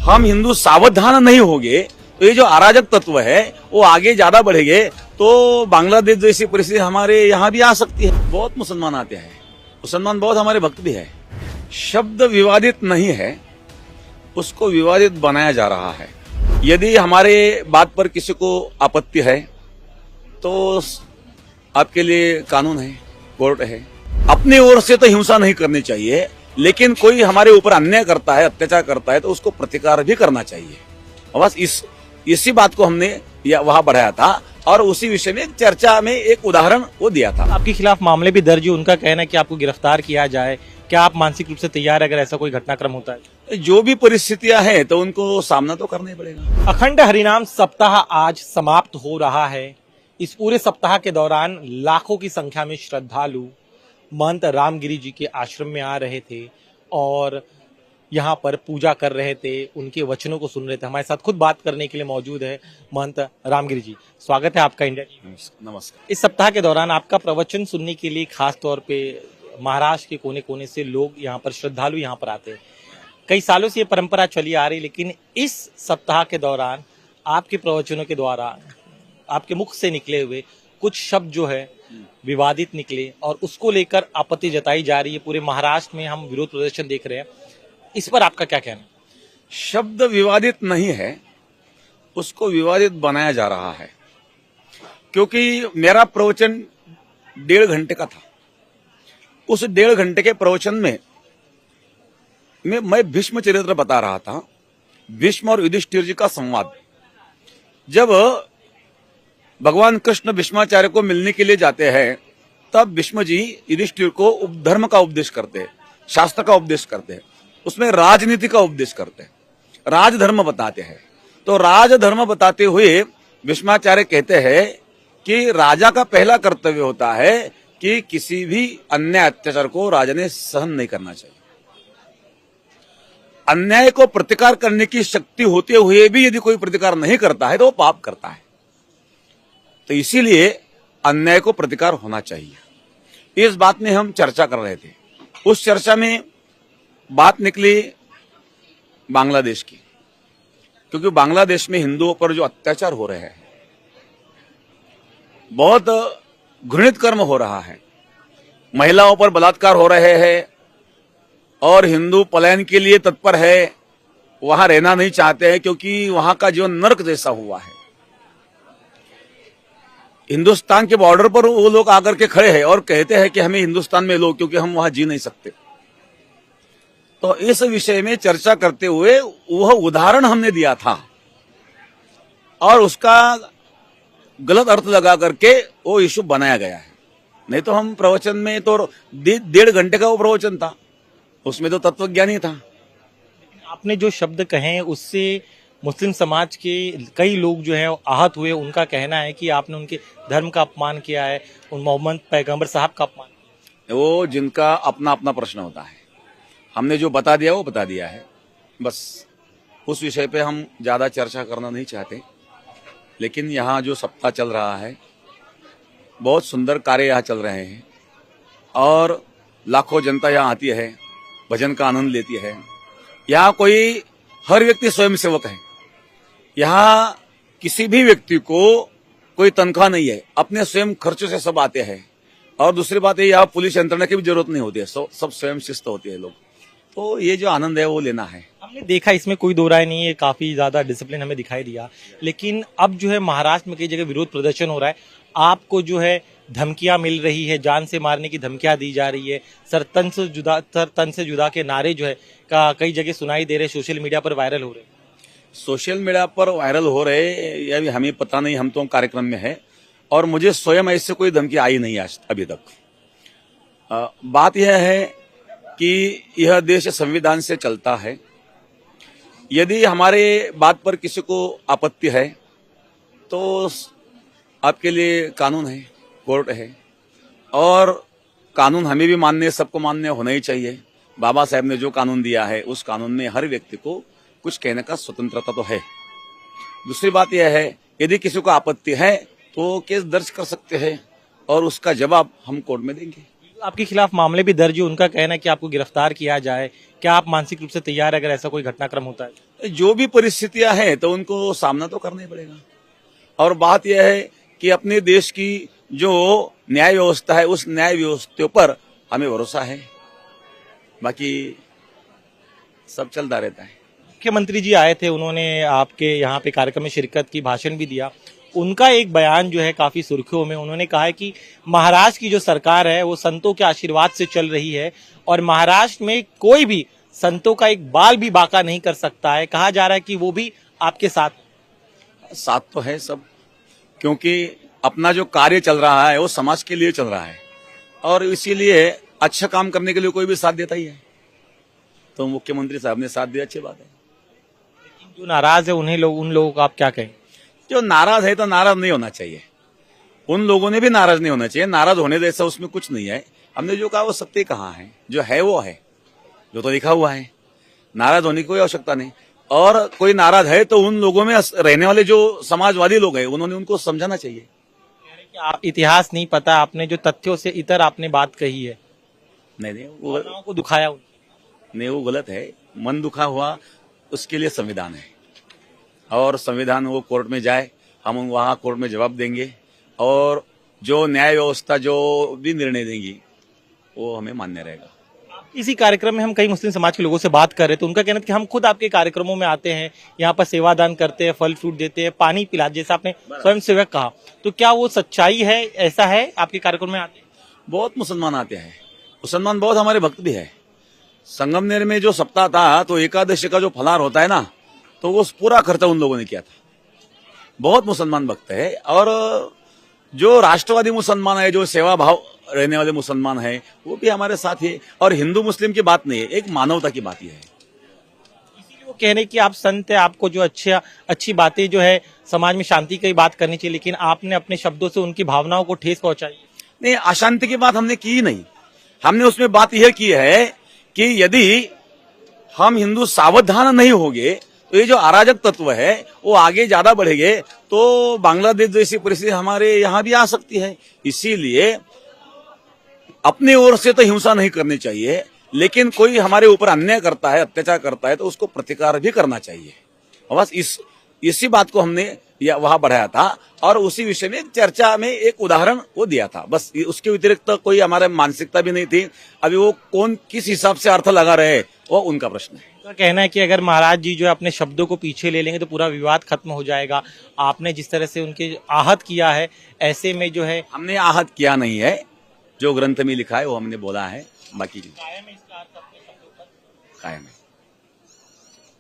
हम हिंदू सावधान नहीं होंगे तो ये जो अराजक तत्व है वो आगे ज्यादा बढ़ेंगे तो बांग्लादेश जैसी परिस्थिति हमारे यहाँ भी आ सकती है। बहुत मुसलमान आते हैं, मुसलमान बहुत हमारे भक्त भी है। शब्द विवादित नहीं है, उसको विवादित बनाया जा रहा है। यदि हमारे बात पर किसी को आपत्ति है तो आपके लिए कानून है, कोर्ट है। अपनी ओर से तो हिंसा नहीं करनी चाहिए, लेकिन कोई हमारे ऊपर अन्याय करता है, अत्याचार करता है तो उसको प्रतिकार भी करना चाहिए। बस इसी बात को हमने वहां बढ़ाया था और उसी विषय में चर्चा में एक उदाहरण वो दिया था। आपके खिलाफ मामले भी दर्ज है, उनका कहना है कि आपको गिरफ्तार किया जाए। क्या आप मानसिक रूप से तैयार है अगर ऐसा कोई घटनाक्रम होता है? जो भी परिस्थितियां हैं तो उनको सामना तो करना ही पड़ेगा। अखंड हरिनाम सप्ताह आज समाप्त हो रहा है। इस पूरे सप्ताह के दौरान लाखों की संख्या में श्रद्धालु महंत रामगिरी जी के आश्रम में आ रहे थे और यहाँ पर पूजा कर रहे थे, उनके वचनों को सुन रहे थे। हमारे साथ खुद बात करने के लिए मौजूद है महंत रामगिरी जी। स्वागत है आपका इंडिया टीवी में। नमस्कार। इस सप्ताह के दौरान आपका प्रवचन सुनने के लिए खास तौर पे महाराष्ट्र के कोने कोने से लोग यहाँ पर, श्रद्धालु यहाँ पर आते हैं। कई सालों से ये परंपरा चली आ रही, लेकिन इस सप्ताह के दौरान आपके प्रवचनों के द्वारा आपके मुख से निकले हुए कुछ शब्द जो है विवादित निकले और उसको लेकर आपत्ति जताई जा रही है। पूरे महाराष्ट्र में हम विरोध प्रदर्शन देख रहे हैं, इस पर आपका क्या कहना है? शब्द विवादित नहीं है, उसको विवादित बनाया जा रहा है। क्योंकि मेरा प्रवचन 1.5 घंटे का था। उस 1.5 घंटे के प्रवचन में मैं भीष्म चरित्र बता रहा था, भीष्म और युधिष्ठिर जी का संवाद। जब भगवान कृष्ण भीष्माचार्य को मिलने के लिए जाते हैं तब भीष्म जी युधिष्ठिर को धर्म का उपदेश करते हैं, शास्त्र का उपदेश करते हैं, उसमें राजनीति का उपदेश करते हैं, राजधर्म बताते हैं। तो राजधर्म बताते हुए भीष्माचार्य कहते हैं कि राजा का पहला कर्तव्य होता है कि किसी भी अन्याय अत्याचार को राजा ने सहन नहीं करना चाहिए। अन्याय को प्रतिकार करने की शक्ति होते हुए भी यदि कोई प्रतिकार नहीं करता है तो वो पाप करता है। तो इसीलिए अन्याय को प्रतिकार होना चाहिए। इस बात में हम चर्चा कर रहे थे। उस चर्चा में बात निकली बांग्लादेश की, क्योंकि बांग्लादेश में हिंदुओं पर जो अत्याचार हो रहे हैं, बहुत घृणित कर्म हो रहा है। महिलाओं पर बलात्कार हो रहे हैं और हिंदू पलायन के लिए तत्पर है, वहां रहना नहीं चाहते हैं क्योंकि वहां का जीवन नर्क जैसा हुआ है। हिंदुस्तान के बॉर्डर पर वो लोग आकर के खड़े हैं और कहते हैं कि हमें हिंदुस्तान में लो, क्योंकि हम वहां जी नहीं सकते। तो इस विषय में चर्चा करते हुए वह उदाहरण हमने दिया था और उसका गलत अर्थ लगा करके वो इशू बनाया गया है। नहीं तो हम प्रवचन में तो 1.5 घंटे का वो प्रवचन था, उसमें तो तत्वज्ञानी था। आपने जो शब्द कहे उससे मुस्लिम समाज के कई लोग जो है आहत हुए। उनका कहना है कि आपने उनके धर्म का अपमान किया है, उन मोहम्मद पैगंबर साहब का अपमान। वो जिनका अपना अपना प्रश्न होता है, हमने जो बता दिया वो बता दिया है। बस उस विषय पे हम ज्यादा चर्चा करना नहीं चाहते। लेकिन यहाँ जो सप्ताह चल रहा है, बहुत सुंदर कार्य यहाँ चल रहे हैं और लाखों जनता यहाँ आती है, भजन का आनंद लेती है। यहाँ कोई हर व्यक्ति स्वयंसेवक है। यहाँ किसी भी व्यक्ति को कोई तनख्वाह नहीं है, अपने स्वयं खर्चों से सब आते हैं। और दूसरी बात है, यहाँ पुलिस यंत्रणा की भी जरूरत नहीं होती है, सब स्वयं शिस्त होती है लोग। तो ये जो आनंद है वो लेना है। हमने देखा, इसमें कोई दो राय नहीं है, काफी ज्यादा डिसिप्लिन हमें दिखाई दिया। लेकिन अब जो है महाराष्ट्र में कई जगह विरोध प्रदर्शन हो रहा है, आपको जो है धमकियां मिल रही है, जान से मारने की धमकियां दी जा रही है, सर तन से जुदा के नारे जो है कई जगह सुनाई दे रहे, सोशल मीडिया पर वायरल हो रहे हैं। सोशल मीडिया पर वायरल हो रहे या भी हमें पता नहीं, हम तो कार्यक्रम में है और मुझे स्वयं ऐसे कोई धमकी आई नहीं आज अभी तक। बात यह है कि यह देश संविधान से चलता है। यदि हमारे बात पर किसी को आपत्ति है तो आपके लिए कानून है, कोर्ट है और कानून हमें भी मानने, सबको मानने होना ही चाहिए। बाबा साहब ने जो कानून दिया है उस कानून में हर व्यक्ति को कुछ कहने का स्वतंत्रता तो है। दूसरी बात यह है, यदि किसी को आपत्ति है तो केस दर्ज कर सकते हैं और उसका जवाब हम कोर्ट में देंगे। आपके खिलाफ मामले भी दर्ज है, उनका कहना है कि आपको गिरफ्तार किया जाए। क्या आप मानसिक रूप से तैयार है अगर ऐसा कोई घटनाक्रम होता है? जो भी परिस्थितियां हैं तो उनको सामना तो करना ही पड़ेगा। और बात यह है कि अपने देश की जो न्याय व्यवस्था है उस न्याय व्यवस्था पर हमें भरोसा है, बाकी सब चलता रहता है। मुख्यमंत्री जी आए थे, उन्होंने आपके यहाँ पे कार्यक्रम में शिरकत की, भाषण भी दिया। उनका एक बयान जो है काफी सुर्खियों में, उन्होंने कहा है कि महाराष्ट्र की जो सरकार है वो संतों के आशीर्वाद से चल रही है और महाराष्ट्र में कोई भी संतों का एक बाल भी बांका नहीं कर सकता है। कहा जा रहा है कि वो भी आपके साथ साथ तो है सब, क्योंकि अपना जो कार्य चल रहा है वो समाज के लिए चल रहा है और इसीलिए अच्छा काम करने के लिए कोई भी साथ देता ही है। तो मुख्यमंत्री साहब ने साथ दिया, अच्छी बात है। जो नाराज है उन लोगों को आप क्या कहें? जो नाराज है तो नाराज नहीं होना चाहिए, उन लोगों ने भी नाराज नहीं होना चाहिए। नाराज होने जैसा उसमें कुछ नहीं है। हमने जो कहा वो सत्य कहा है, जो है वो है, जो तो लिखा हुआ है। नाराज होने की कोई आवश्यकता नहीं। और कोई नाराज है तो उन लोगों में रहने वाले जो समाजवादी लोग हैं उन्होंने उनको समझाना चाहिए। आप इतिहास नहीं पता, आपने जो तथ्यों से इतर आपने बात कही है, नहीं भावनाओं को दुखाया। नहीं, वो गलत है। मन दुखा हुआ उसके लिए संविधान है और संविधान वो कोर्ट में जाए, हम वहां कोर्ट में जवाब देंगे और जो न्याय व्यवस्था जो भी निर्णय देंगी वो हमें मान्य रहेगा। इसी कार्यक्रम में हम कई मुस्लिम समाज के लोगों से बात कर रहे थे, उनका कहना था कि हम खुद आपके कार्यक्रमों में आते हैं, यहाँ पर सेवादान करते हैं, फल फ्रूट देते हैं, पानी पिलाते, जैसा आपने स्वयं सेवक कहा, तो क्या वो सच्चाई है? ऐसा है आपके कार्यक्रम में आते हैं? बहुत मुसलमान आते हैं, मुसलमान बहुत हमारे भक्त भी है। संगमनेर में जो सप्ताह था तो एकादशी का जो फलार होता है ना, तो वो पूरा खर्चा उन लोगों ने किया था। बहुत मुसलमान भक्त है और जो राष्ट्रवादी मुसलमान है, जो सेवा भाव रहने वाले मुसलमान है, वो भी हमारे साथ है। और हिंदू मुस्लिम की बात नहीं है, एक मानवता की बात ही है। इसीलिए वो कह रहे कि आप संत है, आपको जो अच्छी बातें जो है समाज में शांति की बात करनी चाहिए, लेकिन आपने अपने शब्दों से उनकी भावनाओं को ठेस पहुंचाई। नहीं, अशांति की बात हमने की नहीं। हमने उसमें बात यह की है कि यदि हम हिंदू सावधान नहीं होंगे तो ये जो अराजक तत्व है वो आगे ज्यादा बढ़ेंगे तो बांग्लादेश जैसी परिस्थिति हमारे यहाँ भी आ सकती है। इसीलिए अपनी ओर से तो हिंसा नहीं करनी चाहिए, लेकिन कोई हमारे ऊपर अन्याय करता है, अत्याचार करता है तो उसको प्रतिकार भी करना चाहिए। बस इसी बात को हमने वहां बढ़ाया था और उसी विषय में चर्चा में एक उदाहरण वो दिया था। बस उसके व्यतिरिक्त तो कोई हमारे मानसिकता भी नहीं थी। अभी वो कौन किस हिसाब से अर्थ लगा रहे वो उनका प्रश्न है। उनका कहना है कि अगर महाराज जी जो है अपने शब्दों को पीछे ले लेंगे तो पूरा विवाद खत्म हो जाएगा। आपने जिस तरह से उनके आहत किया है, ऐसे में जो है हमने आहत किया नहीं है, जो ग्रंथ में लिखा है वो हमने बोला है, बाकी कायम है।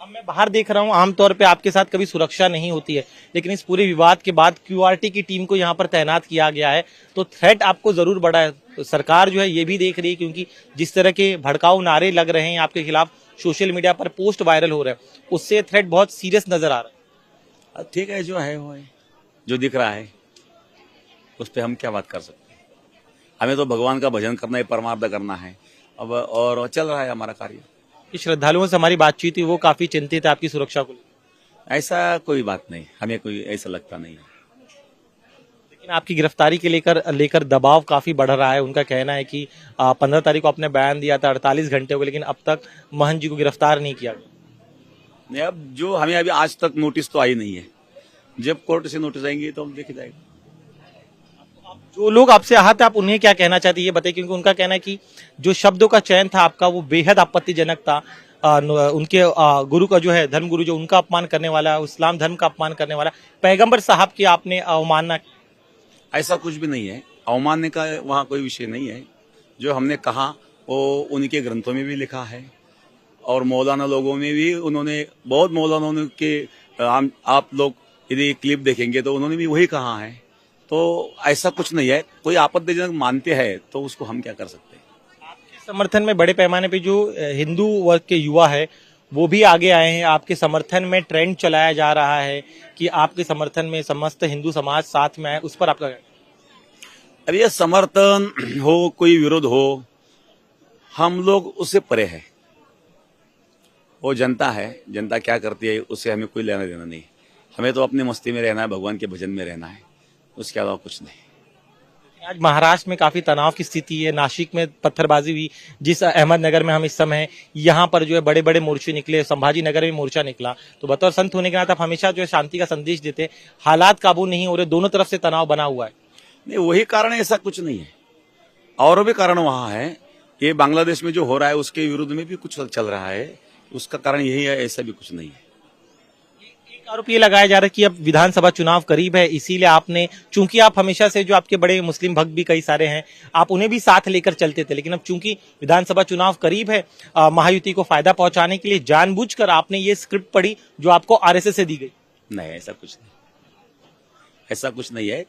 अब मैं बाहर देख रहा हूँ, आमतौर पे आपके साथ कभी सुरक्षा नहीं होती है, लेकिन इस पूरे विवाद के बाद क्यूआरटी की टीम को यहाँ पर तैनात किया गया है, तो थ्रेट आपको जरूर बढ़ा है। तो सरकार जो है ये भी देख रही है, क्योंकि जिस तरह के भड़काऊ नारे लग रहे हैं आपके खिलाफ, सोशल मीडिया पर पोस्ट वायरल हो रहा है, उससे थ्रेट बहुत सीरियस नजर आ रहा है। ठीक है, जो है वो है, जो दिख रहा है उस पर हम क्या बात कर सकते हैं। हमें तो भगवान का भजन करना है, परमार्थ करना है अब, और चल रहा है हमारा कार्य। श्रद्धालुओं से हमारी बातचीत हुई, वो काफी चिंतित है आपकी सुरक्षा को लेकर। ऐसा कोई बात नहीं, हमें कोई ऐसा लगता नहीं है। लेकिन आपकी गिरफ्तारी के लेकर दबाव काफी बढ़ रहा है। उनका कहना है कि 15 तारीख को आपने बयान दिया था, 48 घंटे हो गए, लेकिन अब तक महंत जी को गिरफ्तार नहीं किया गया। नहीं, अब जो हमें अभी आज तक नोटिस तो आई नहीं है, जब कोर्ट से नोटिस आएंगे तो हम देखे जाएगा। जो लोग आपसे आहत है, आप उन्हें क्या कहना चाहते हैं ये बताइए, क्योंकि उनका कहना है कि जो शब्दों का चयन था आपका वो बेहद आपत्तिजनक था। उनके गुरु का जो है, धर्म गुरु जो उनका अपमान करने वाला, इस्लाम धर्म का अपमान करने वाला, पैगंबर साहब की आपने अवमानना। ऐसा कुछ भी नहीं है, अवमानने का वहाँ कोई विषय नहीं है। जो हमने कहा वो उनके ग्रंथों में भी लिखा है और मौलाना लोगों में भी उन्होंने, बहुत मौलाना के आप लोग यदि क्लिप देखेंगे तो उन्होंने भी वही कहा है। तो ऐसा कुछ नहीं है, कोई आपत्तिजनक मानते हैं तो उसको हम क्या कर सकते हैं। आपके समर्थन में बड़े पैमाने पे जो हिंदू वर्ग के युवा है वो भी आगे आए हैं। आपके समर्थन में ट्रेंड चलाया जा रहा है कि आपके समर्थन में समस्त हिंदू समाज साथ में आए, उस पर आपका? अब ये समर्थन हो कोई विरोध हो, हम लोग उससे परे है। वो जनता है, जनता क्या करती है उससे हमें कोई लेना देना नहीं। हमें तो अपनी मस्ती में रहना है, भगवान के भजन में रहना है, उसके अलावा कुछ नहीं। आज महाराष्ट्र में काफी तनाव की स्थिति है। नासिक में पत्थरबाजी हुई, जिस अहमदनगर में हम इस समय हैं, यहाँ पर जो है बड़े बड़े मोर्चे निकले, संभाजी नगर में मोर्चा निकला। तो बतौर संत होने के नाते आप हमेशा जो है शांति का संदेश देते हैं। हालात काबू नहीं हो रहे, दोनों तरफ से तनाव बना हुआ है। नहीं, वही कारण है, ऐसा कुछ नहीं है। और भी कारण वहां है। ये बांग्लादेश में जो हो रहा है उसके विरुद्ध में भी कुछ चल रहा है, उसका कारण यही है, ऐसा भी कुछ नहीं है। एक आरोप ये लगाया जा रहा है कि अब विधानसभा चुनाव करीब है, इसीलिए आपने, चूंकि आप हमेशा से जो आपके बड़े मुस्लिम भक्त भी कई सारे हैं, आप उन्हें भी साथ लेकर चलते थे, लेकिन अब चूंकि विधानसभा चुनाव करीब है, महायुति को फायदा पहुंचाने के लिए जानबूझकर आपने ये स्क्रिप्ट पढ़ी जो आपको आरएसएस से दी गई। नहीं, ऐसा कुछ नहीं, ऐसा कुछ नहीं है।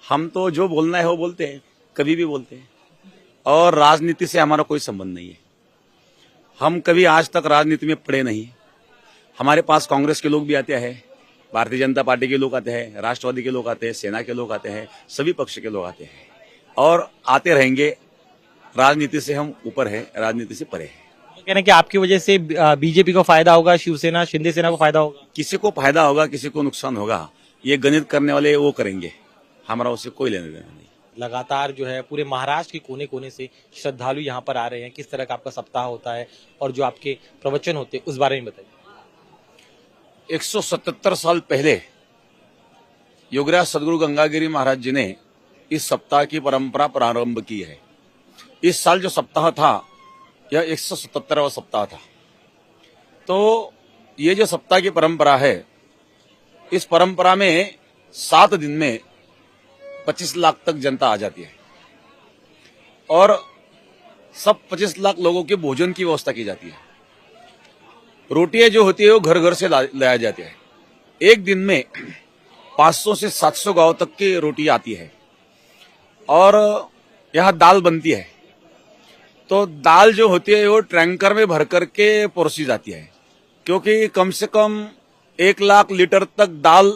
हम तो जो बोलना है वो बोलते हैं, कभी भी बोलते हैं, और राजनीति से हमारा कोई संबंध नहीं है। हम कभी आज तक राजनीति में पड़े नहीं। हमारे पास कांग्रेस के लोग भी आते हैं, भारतीय जनता पार्टी के लोग आते हैं, राष्ट्रवादी के लोग आते हैं, सेना के लोग आते हैं, सभी पक्ष के लोग आते हैं और आते रहेंगे। राजनीति से हम ऊपर है, राजनीति से परे है। कह रहे हैं कि आपकी वजह से बीजेपी को फायदा होगा, शिवसेना शिंदे सेना को फायदा होगा। किसी को फायदा होगा, किसी को नुकसान होगा, ये गणित करने वाले वो करेंगे, हमारा उससे कोई लेने देना नहीं। लगातार जो है पूरे महाराष्ट्र के कोने कोने से श्रद्धालु यहाँ पर आ रहे हैं। किस तरह का आपका सप्ताह होता है और जो आपके प्रवचन होते हैं उस बारे में बताइए। 177 साल पहले योगराज सदगुरु गंगागिरी महाराज जी ने इस सप्ताह की परंपरा प्रारंभ की है। इस साल जो सप्ताह था यह 177वां सप्ताह था। तो ये जो सप्ताह की परंपरा है, इस परंपरा में 7 दिन में 25 लाख तक जनता आ जाती है और सब 25 लाख लोगों के भोजन की व्यवस्था की जाती है। रोटियां जो होती है वो घर घर से लाया जाती है। एक दिन में 500 से 700 गांव तक की रोटी आती है और यहाँ दाल बनती है। तो दाल जो होती है वो टैंकर में भर करके परोसी जाती है, क्योंकि कम से कम 1 लाख लीटर तक दाल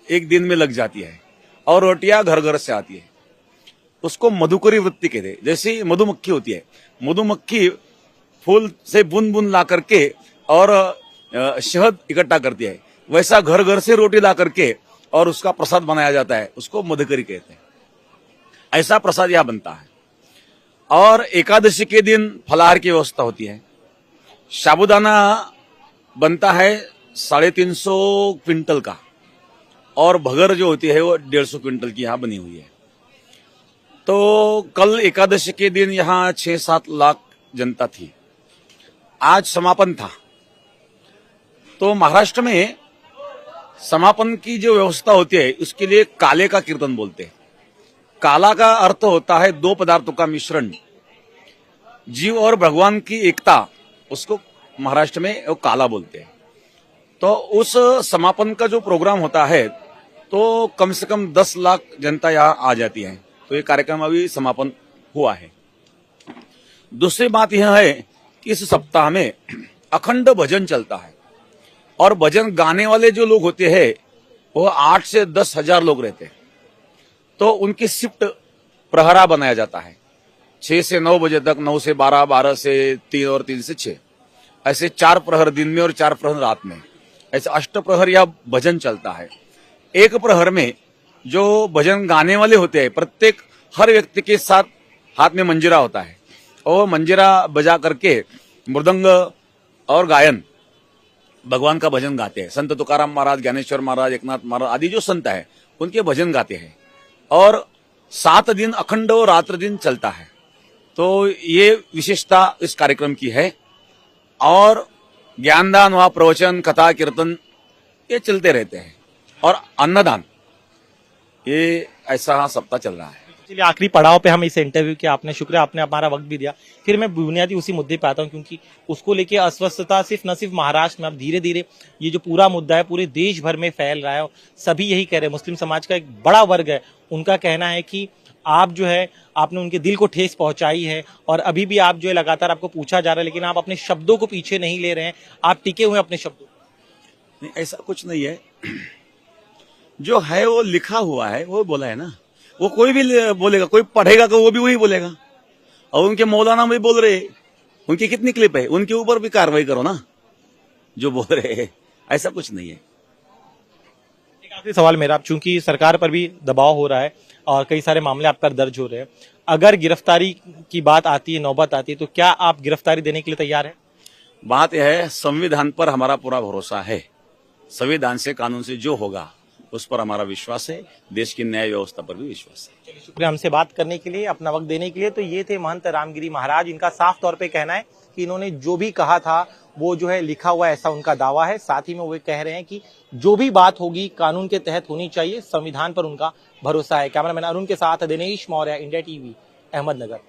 एक दिन में लग जाती है और रोटियां घर घर से आती है। उसको मधुकरी वृत्ति कहते हैं। जैसी मधुमक्खी होती है, मधुमक्खी फूल से बूंद बूंद ला करके और शहद इकट्ठा करती है, वैसा घर घर से रोटी ला करके और उसका प्रसाद बनाया जाता है, उसको मधुकरी कहते हैं। ऐसा प्रसाद यहाँ बनता है। और एकादशी के दिन फलाहार की व्यवस्था होती है। साबूदाना बनता है 350 क्विंटल का और भगर जो होती है वो 150 क्विंटल की यहाँ बनी हुई है। तो कल एकादशी के दिन यहाँ 6-7 लाख जनता थी। आज समापन था। तो महाराष्ट्र में समापन की जो व्यवस्था होती है उसके लिए काले का कीर्तन बोलते हैं। काला का अर्थ होता है 2 पदार्थों का मिश्रण, जीव और भगवान की एकता, उसको महाराष्ट्र में वो काला बोलते हैं। तो उस समापन का जो प्रोग्राम होता है तो कम से कम 10 लाख जनता यहाँ आ जाती है। तो ये कार्यक्रम अभी समापन हुआ है। दूसरी बात यह है कि इस सप्ताह में अखंड भजन चलता है और भजन गाने वाले जो लोग होते हैं वो 8 से 10 हजार लोग रहते हैं। तो उनकी शिफ्ट प्रहरा बनाया जाता है, 6 से 9 बजे तक, 9 से 12, 12 से 3 और 3 से 6, ऐसे 4 प्रहर दिन में और 4 प्रहर रात में, ऐसे 8 प्रहर या भजन चलता है। एक प्रहर में जो भजन गाने वाले होते हैं, प्रत्येक हर व्यक्ति के साथ हाथ में मंजीरा होता है और मंजीरा बजा करके मृदंग और गायन भगवान का भजन गाते हैं। संत तुकाराम महाराज, ज्ञानेश्वर महाराज, एकनाथ महाराज आदि जो संत है उनके भजन गाते हैं और 7 दिन अखंड और रात्र दिन चलता है। तो ये विशेषता इस कार्यक्रम की है। और ज्ञानदान व प्रवचन, कथा, कीर्तन ये चलते रहते हैं और अन्नदान, ये ऐसा सप्ताह चल रहा है। चलिए आखिरी पड़ाव पे हम इस इंटरव्यू के, आपने शुक्रिया, आपने हमारा वक्त भी दिया। फिर मैं बुनियादी उसी मुद्दे पे आता हूँ, क्योंकि उसको लेके अस्वस्थता सिर्फ न सिर्फ महाराष्ट्र में, अब धीरे धीरे ये जो पूरा मुद्दा है पूरे देश भर में फैल रहा है। सभी यही कह रहे हैं, मुस्लिम समाज का एक बड़ा वर्ग है, उनका कहना है कि आप जो है आपने उनके दिल को ठेस पहुंचाई है और अभी भी आप जो है लगातार आपको पूछा जा रहा है, लेकिन आप अपने शब्दों को पीछे नहीं ले रहे हैं, आप टिके हुए अपने शब्दों। नहीं, ऐसा कुछ नहीं है। जो है वो लिखा हुआ है, वो बोला है ना, वो कोई भी बोलेगा, कोई पढ़ेगा तो वो भी वही बोलेगा। और उनके मौलाना भी बोल रहे, उनकी कितनी क्लिप है, उनके ऊपर भी कार्रवाई करो ना जो बोल रहे हैं। ऐसा कुछ नहीं है। एक आखिरी सवाल मेरा, चूंकि सरकार पर भी दबाव हो रहा है और कई सारे मामले आप पर दर्ज हो रहे हैं। अगर गिरफ्तारी की बात आती है, नौबत आती है, तो क्या आप गिरफ्तारी देने के लिए तैयार हैं? बात यह है, संविधान पर हमारा पूरा भरोसा है। संविधान से, कानून से जो होगा उस पर हमारा विश्वास है। देश की न्याय व्यवस्था पर भी विश्वास है। चलिए, शुक्रिया हमसे बात करने के लिए, अपना वक्त देने के लिए। तो ये थे महंत रामगिरी महाराज। इनका साफ तौर पे कहना है कि इन्होंने जो भी कहा था वो जो है लिखा हुआ, ऐसा उनका दावा है। साथ ही में वो कह रहे हैं कि जो भी बात होगी कानून के तहत होनी चाहिए, संविधान पर उनका भरोसा है। कैमरामैन अरुण के साथ दिनेश मौर्य, इंडिया टीवी, अहमदनगर।